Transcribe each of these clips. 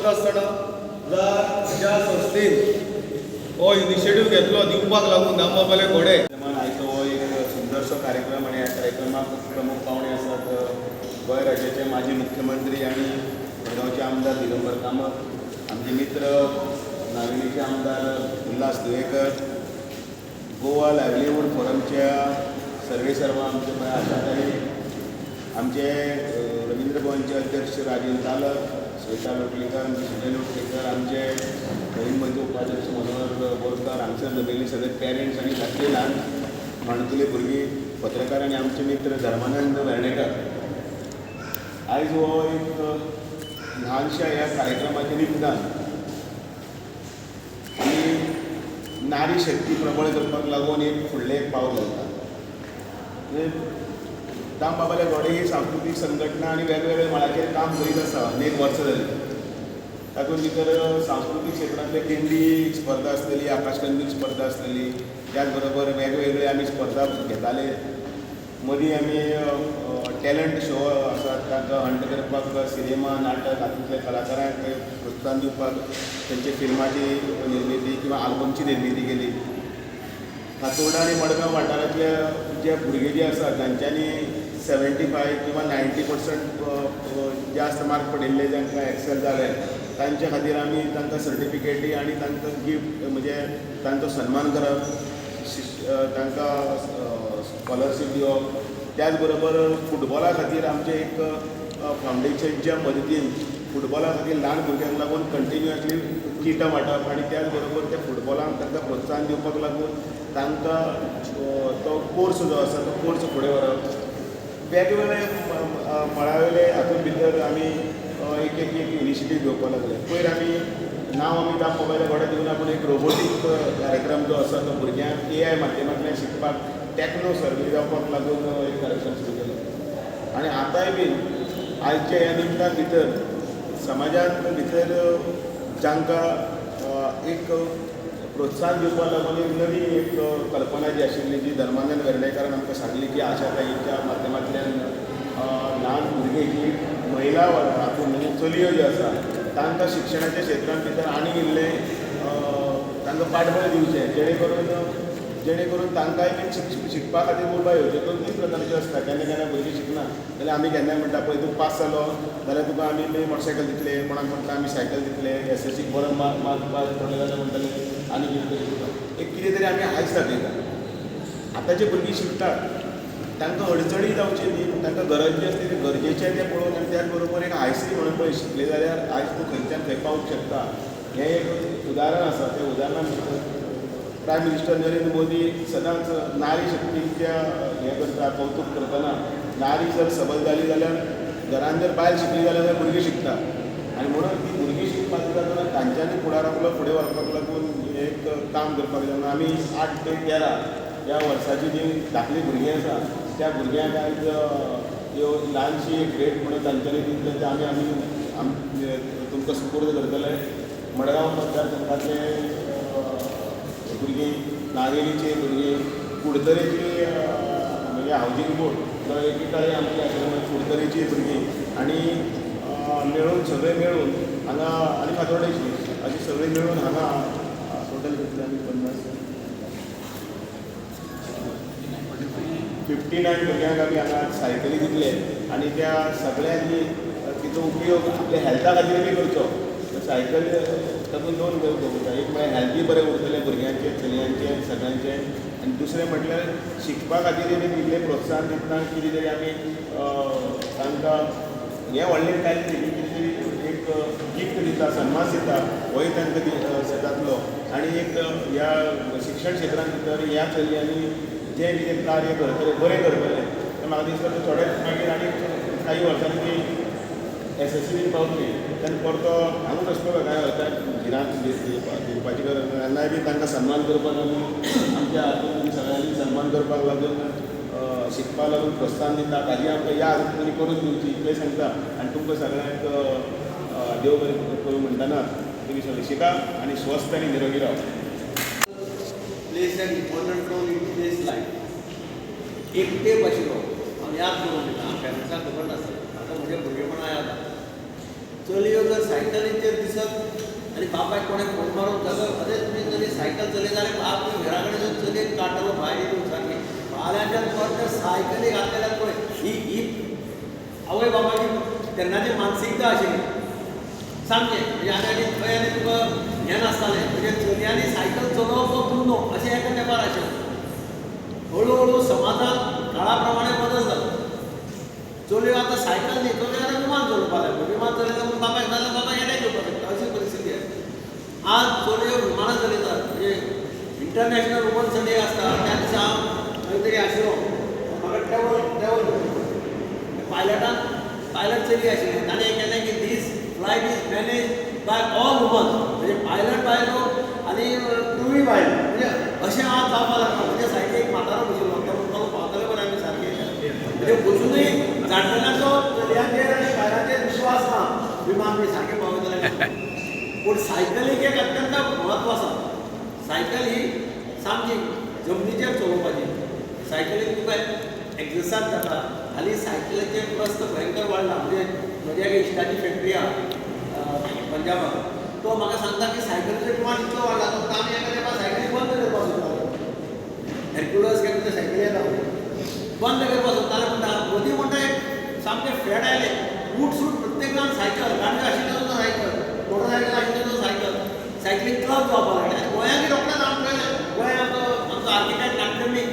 करता आसतना ज्या संस्थेन हो इनिशिएटीव घेतलो दिवपाक लागून दामबाबाले घोडे आयचो हो एक सुंदरसो कार्यक्रम आणि ह्या कार्यक्रमाक प्रमुख पावणे आसात गोंय राज्याचे माजी मुख्यमंत्री आणि मडगांवचे आमदार दिगंबर कामत, आमचे मित्र नावेलीचे आमदार उल्हास दुयेकर, गोवा लायव्हलीहूड फोरमच्या सर्वेसर्वा आमचे आशाताई, आमचे रवींद्र भवनचे अध्यक्ष राजेंद्र तालक, श्वेता लोटलीकर, सुजय लोटलीकर, आमचे नवीन मंच उपाध्यक्ष मनोहर बोरकर, हांगसर जमिल्ली सगळे पेरेंट्स आणि धाकटे ल्हान माणकुले भुरगीं, पत्रकार आणि आमचे मित्र धर्मानंद वेर्णेकर. आयज हो एक ल्हानशा ह्या कार्यक्रमाचें निमतान आनी नारी शक्ती प्रबळ करपाक लागून एक फुडलें एक पावल घालता. दामबाबाले घोडे ही सांस्कृतीक संघटना आनी वेगवेगळ्या मळाचेर काम करीत आसा अनेक वर्सां जालीं. तातूंत भितर सांस्कृतीक क्षेत्रांतले दिंडी स्पर्धा आसतली, आकाशकंदील स्पर्धा आसतली, त्याच बरोबर वेगवेगळे आमी स्पर्धा घेताले. मदीं आमी टॅलंट शो आसात तांकां हंट करपाक सिनेमा नाटक हातूंतल्या कलाकारांक प्रोत्साहन दिवपाक तेंचे फिल्माची निर्मिती किंवा आल्बमची निर्मिती केली. फातोर्डा आनी मडगांव वाठारांतले जे भुरगे जे आसात तांच्यांनी 75 किंवा 90% जास्त मार्क पडिल्ले जांकां एक्सेल जाले तांचे खातीर आमी तांकां सर्टिफिकेटी आनी तांकां गिफ्ट म्हणजे तांचो सन्मान करप, तांकां स्कॉलरशीप दिवप. त्याच बरोबर फुटबॉला खातीर आमचें एक फावंडेशनच्या मदतीन फुटबॉला खातीर ल्हान भुरग्यांक लागून कंटिन्युअसली किटां वांटप आनी त्याच बरोबर त्या फुटबॉलाक तांकां प्रोत्साहन दिवपाक लागून तांकां तो कोर्स जो आसा तो कोर्स फुडें व्हरप. वेगवेगळे मळावेले हातूंत भितर आमी एक एक एक इनिशिएटीव घेवपाक लागले. पयर आमी नांव आमी दामबाबाले घोडे दिवना पूण एक रोबोटीक कार्यक्रम जो आसा तो भुरग्यांक AI माध्यमांतल्यान शिकपाक टॅक्नो सर्वे जावपाक लागून एक कार्यक्रम सुरू केलो. आनी आतांय बीन आयच्या ह्या निमतान भितर समाजांत भितर जांकां एक प्रोत्साहन दिवपाक लागून एक नवी एक कल्पना जी आशिल्ली जी धर्मानंद वेर्णेकारान आमकां सांगली की आशाताईच्या माध्यमांतल्यान ल्हान भुरगीं जी महिला हातूंत म्हणजे चलयो ज्यो आसा तांकां शिक्षणाच्या क्षेत्रांत भितर आनी इल्लें तांकां पाठबळ दिवचें जेणे करून तांकांय बी शिकपा खातीर उर्बा येवच्यो. दोन प्रकारच्यो आसता. केन्ना केन्ना भुरगीं शिकना जाल्यार आमी केन्नाय म्हणटा पळय तूं पास जालो जाल्यार तुका आमी मोटरसायकल दितले, कोणाक म्हणटा आमी सायकल दितले, SSCक बरो मार्क पास पडले जाल्यार म्हणटले आनी कितें तरी तुका एक कितें तरी आमी आयज दाखयता. आतांचे भुरगीं शिकतात तांकां अडचणी जावची न्ही, तांकां गरज जी आसता ती गरजेचें तें पळोवन आनी त्याच बरोबर एक हायसरी म्हणून पळय शिकले जाल्यार आयज तूं खंयच्यान खंय पावूंक शकता. हें एक उदाहरण आसा. त्या उदाहरणान प्रायम मिनिस्टर नरेंद्र मोदी सदांच नारी शक्तीच्या हें करता, कौतूक करतना नारी जर सबल जाली जाल्यार घरान जर बायल शिकली जाल्यार भुरगीं शिकता आनी म्हणून ती भुरगीं शिकपाक जातना तांच्यांनी फुडार आपलो फुडें व्हरपाक लागून एक काम करपाक जाय. आमी 8 ते 13 ह्या वर्साची जी धाकली भुरगीं आसा त्या भुरग्यांक आयज ह्यो ल्हानशी एक भेट म्हणून तांच्यांनी दितले ते आमी तुमकां सुपूर्द करतले. मडगांव मतदारसंघातले भुरगीं, नावेलीचे भुरगीं, कुडतरेची म्हणजे हावजींग बोर्ड तो एकेकाळी आमची आशिल्ली कुडतरेची भुरगीं आनी मेळून सगळे मेळून हांगा आनी फातोर्डेची अशी सगळीं मेळून हांगा टोटल कितले आमी 59 भुरग्यांक आमी हांगा सायकली दितले आनी त्या सगळ्यांनी तिचो उपयोग आपल्या हेल्था खातीर बी करचो. सायकल तातूंत 2 गजाली. एक म्हळ्यार हेल्थूय बरें उरतलें भुरग्यांचें, चलयांचें, सगळ्यांचें. आनी दुसरें म्हटल्यार शिकपा खातीर बी इल्लें प्रोत्साहन दितना कितें तरी आमी तांकां हें व्हडलें कांय न्ही, कितें तरी एक गिफ्ट दिता, सन्मान दिता होय तांकां जातलो. आनी एक ह्या शिक्षण क्षेत्रांत भितर ह्या चलयांनी जें कितें कार्य करतले बरें करतले तें म्हाका दिसता थोडे मागीर आनी काही वर्सांनी ती SSC पावतली तेन्ना परतो हांगूच वचपाक काय वता गिरांत दिवपाची गरज ना. केन्नाय बी तांकां सन्मान करपाक लागून आमच्या हातूंत सगळ्यांनी सन्मान करपाक लागून शिकपाक लागून प्रोत्साहन दिता. ताजी आमकां याद तुमी करून दिवची इतलें सांगता आनी तुमकां सगळ्यांक देव बरें करूं म्हणटना तुमी सगळीं शिका आनी स्वस्थ आनी निरोगी राव. plays an important role in today's life. एकटे बशिलो हांव याद करून दिता पेरंट्सांक खबर नासता आतां म्हज्या भुरगेपणा याद चलयो जर सायकलीचेर दिसत बापायक कोणें फोन मारून जाल्यार अरे तुमी जरी सायकल चलयता जाल्यार बाप तुमी घरा कडेन जर चलयत काडटलो भायर येवन सारकें फाल्यांच्यान परत सायकली घातलेल्यात पळय ही आवय बापायची तेन्नाची मानसिकता आशिल्ली सामकें म्हणजे आनी खंय आनी तुका हें नासतालें म्हणजे चलयांनी सायकल चलोवप हो गुन्हो अशें एका तेंपार आशिल्लें. हळू हळू समाजांत काळा प्रमाणे बदल जालो. चलयो आतां सायकल न्ही चलयो आतां विमान चलोवपाक लागल्यो. विमान चलयता म्हूण बापायक नाजाल्यार बापायक येण्याक घेवपाक लागता अशी परिस्थिती आसा. आज चलयो विमानां चलयतात म्हणजे इंटरनॅशनल वुमन संडे आसता त्या दिसा हांव खंय तरी आशिल्लो म्हाका ट्रॅवल पायलट चली आशिल्ली ताणें हें केलें की this flight is manage by all woman म्हणजे पायलट बायलो आनी क्रूय बायल म्हणजे अशें आज जावपाक लागता. म्हणजे सायडीक एक म्हातारो बशिल्लो तो म्हणटालो पावतले बरें आमी सारकें म्हणजे बसूनय जाणटेल्यांचो चलयांचेर आनी बायलांचेर विश्वास ना विमान बी सारकें पावयतले पूण सायकलीक एक अत्यंत म्हत्व आसा. सायकल ही सामकी जमनीचेर चलोवपाची. सायकलीक तुका एक्सरसायज जाता. हालीं सायकलीचे प्रस्त भयंकर वाडला. म्हणजे म्हज्या एक इश्टाची फॅक्टरी आहा पंजाबाक तो म्हाका सांगता की सायकलीचें प्रमाण इतलो वाडला तो आमी एका तेंपार सायकली बंद करपाक सोदताले. हॅरक्युलस घेवन ते सायकली येता बंद करपाक सोदताले म्हणटा मदीं म्हणटा एक सामकें फेड आयलें उठ सूट प्रत्येक जाण सायकल गाडयो आशिल्ल्यो सुद्दां सायकल मोटरसायकल आशिल्ल्यो सुद्दां सायकलीक क्लब जावपाक लागले. आनी गोंयांनी रोखडेंच आमी पळयलें गोंयांत आमचो आर्किटेक्ट नागडमी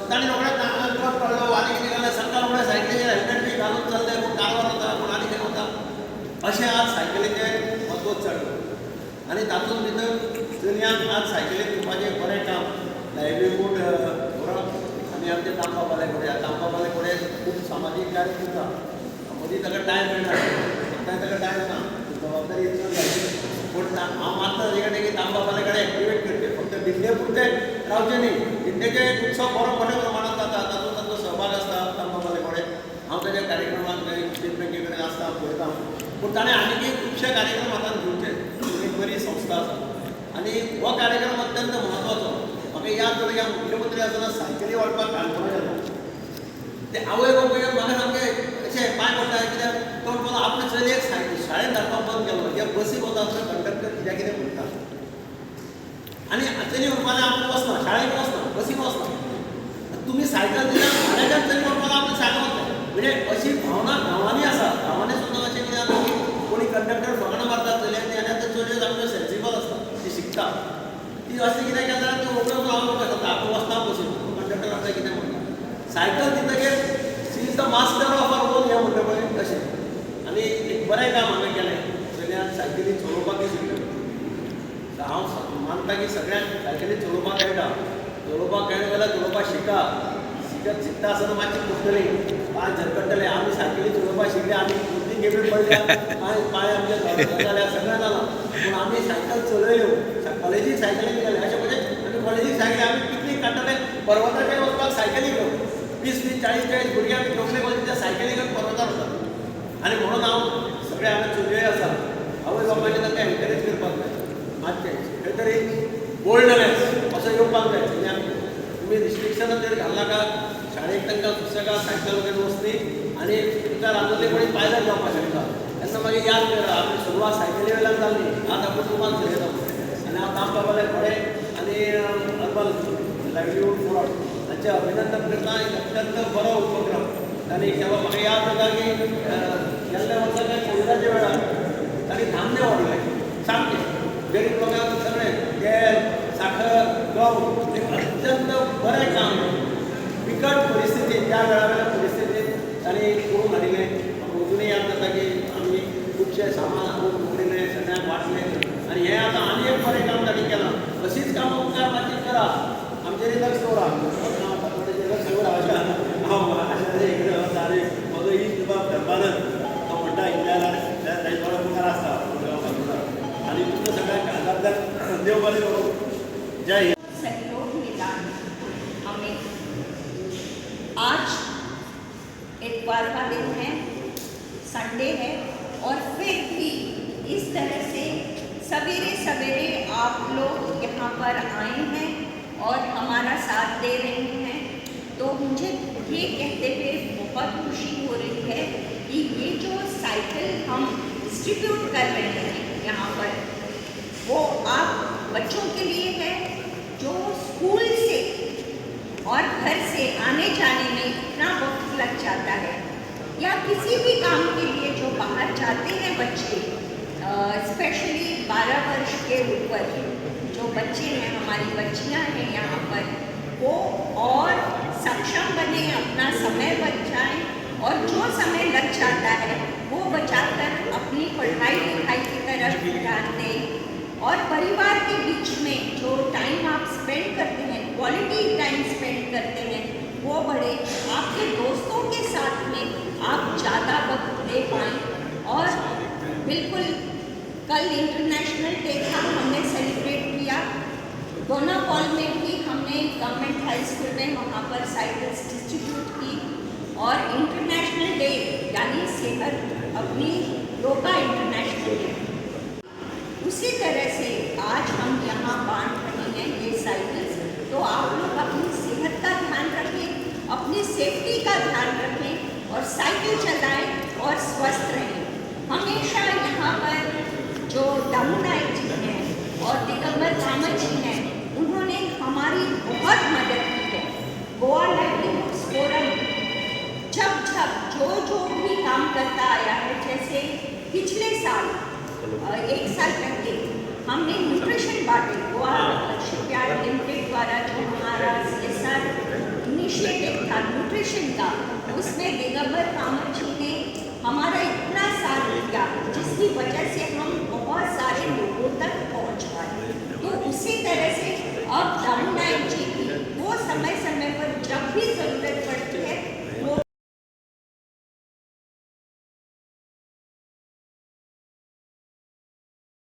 ताणें रोखडेंच क्लब काडलो आनी कितें केलें सकाळ फुडें सायकलीचेर हेल्मेट बी घालून चलले कोण कारवार वता कोण आनी खंय वता अशें आज सायकलीचें म्हत्व चडलें. आनी तातूंत भितर चलयांक आज सायकलीक घेवपाचें बरें काम लायव्हलीहूड व्हरप आनी आमचे तांबाबाले कडेन तांबाबाले कडेन खूब सामाजीक कार्य करता. मदीं ताका टायम मेळना आतां ताका टायम ना जबाबदारी चड जाली पूण हांव मानता ताजे कडेन की तांबाबाले कडेन एक्टिवेट करचें फक्त दिल्ले पुरतें रावचें न्ही. दिल्लेचे उत्सव बरो मोठ्या प्रमाणांत जाता तातूंत ताचो सहभाग आसता तांबाबाले कडेन हांव ताच्या कार्यक्रमांक खंय स्टेट बँके कडेन आसता पळयता पूण ताणें आनीकय खुबशे कार्यक्रम हातांत घेवचे. एक बरी संस्था आसा आनी हो कार्यक्रम अत्यंत म्हत्वाचो. म्हाका याद जाता की हांव मुख्यमंत्री आसतना सायकली वाडपाक काणकोणा गेलो ते आवय बापायक म्हाका सामकें अशें पांय पडटा कित्याक तो म्हणपाक आपले चलयेक शाळेंत धाडपाक बंद केलो कित्याक बसीक वता आसतना कंडक्टर कित्याक कितें म्हणटा आनी चली म्हणपाक आपूण वचना शाळेक वचना बसीक वचना तुमी सायकल दिल्यार भाड्याच्यान चली म्हणपाक आपणें शाळेक वतले म्हणजे अशी भावना गांवांनी आसा. गांवांनी सुद्दां अशें कितें जाता की कोणी कंडक्टर फकाणां मारता चलयांनी आनी आतां चलयो सामक्यो सेन्सिबल आसता ती शिकता ती अशें कितें केलें जाल्यार ती रोखड्यो हांव सांगता आपूण वचना बसीन कंडक्टर आमकां कितें म्हणटा सायकल दितकीर she is the master of our own हें म्हणटा पळय तशें. आनी एक बरें काम हांवें केलें चलयांक सायकली चलोवपाकय शिकयलें. हांव मानता की सगळ्यांक सायकली चलोवपाक कळटा चलोवपाक कळना जाल्यार चलोवपाक शिकता आसतना मातशी पडटली पांय झरकडटले. आमी सायकली चलोवपाक शिकले आमी दोन गेमी पडल्या पांय आमचे जाल्यार सगळें जालां पूण आमी सायकल चलयल्यो कॉलेजीक सायकलीक गेले अशें म्हणजे आमी कॉलेजीक सायकली आमी पिकनीक काडटाले पर्वताचेर वचपाक सायकली घेवन 20-40 भुरगे आमी कोंकणी कॉलेजीच्या सायकली घेवन पर्वतार वतात. आनी म्हणून हांव सगळे आमी चलयोय आसा आवय बापायनी तांकां एनकरेज करपाक जाय मातशें खंय तरी बोल्डनेस असो येवपाक जाय. तुमी रिस्ट्रिक्शनां जर घालनाका शाळेक तांकां सुशेगाद सायकल घेवन वचली आनी तुमकां रांदोली कोणी पायलट जावपाक शकता तेन्ना मागीर याद करा आपली सुरवात सायकली वयल्यान जाल्ली आतां आपूण तुमकां चलयता आनी हांव तांबाबाले कडेन आनी अर्बन लायव्हलीहूड फोरम हांचें अभिनंदन करता. एक अत्यंत बरो उपक्रम तांणी केलो. म्हाका याद जाता की गेल्ल्या वर्सा कोविडाच्या वेळार तांणी धान्य वाडयलें सामकें गरीब लोकांक सगळें तेल साखर गंव एक अत्यंत बरें काम बिकट परिस्थितींत त्या वेळावेल्या परिस्थितींत तांणी करून हाडिल्लें. म्हाका अजुनूय याद जाता की आमी खुबशे सामान हाडून उडयलें सगळ्यांक वाटलें आनी हें आतां आनी एक बरें काम तांणी केलां. अशींच कामां उपकार मातशी करात आमचेर लक्ष दवरात लक्ष दवरा हांव अशें वता आनी म्हजो इश्ट बाब धर्मानंद तो म्हणटा इतल्या ताजे थोडो मुखार आसता आनी तुमकां सगळ्यांक आदार देव बरें करूं. जय हिंद. सहयोग मिला हमें। आज इतवार का दिन है, संडे है और फिर भी इस तरह से सवेरे सवेरे आप लोग यहाँ पर आए हैं और हमारा साथ दे रहे हैं तो मुझे ये कहते हुए बहुत खुशी हो रही है कि ये जो साइकिल हम डिस्ट्रीब्यूट कर रहे हैं यहाँ पर घर से आने जाने में इतना वक्त लग जाता है, या किसी भी काम के लिए जो बाहर जाते हैं बच्चे, स्पेशली 12 वर्ष के ऊपर जो बच्चे हैं, हमारी बच्चियां हैं यहाँ पर, वो और सक्षम बने, अपना समय बच जाए और जो समय लग जाता है वो बचाकर अपनी पढ़ाई लिखाई की तरफ ध्यान दें, और परिवार के बीच में जो टाइम आप स्पेंड करते हैं, क्वालिटी टाइम स्पेंड करते हैं, वो बढ़े। आपके दोस्तों के साथ में आप ज़्यादा वक्त दे पाएँ। और बिल्कुल कल इंटरनेशनल डे था, हमने सेलिब्रेट किया। दोनापॉल में भी हमने गवर्नमेंट हाई स्कूल में वहाँ पर साइकिल्स डिस्ट्रीब्यूट की, और इंटरनेशनल डे यानी सेहत अपनी योगा इंटरनेशनल डे, उसी तरह से आज हम यहाँ बांट रहे हैं ये साइकिल्स। तो आप लोग अपनी सेहत का ध्यान रखें, अपनी सेफ्टी का ध्यान रखें और साइकिल चलाएं और स्वस्थ रहें। हमेशा यहाँ पर जो दामू नायक जी हैं और दिगंबर कामत जी हैं, उन्होंने हमारी बहुत मदद की है। गोवा लाइवलीहुड फोरम जब जो भी काम करता आया है, जैसे पिछले साल 1 साल पहले हमने न्यूट्रिशन बांटे, गोवा शिपयार्ड लिमिटेड द्वारा जो हमारा CSR इनिशिएटिव था न्यूट्रिशन का, उसमें दिगंबर कामत जी ने हमारा इतना साथ दिया, जिसकी वजह से हम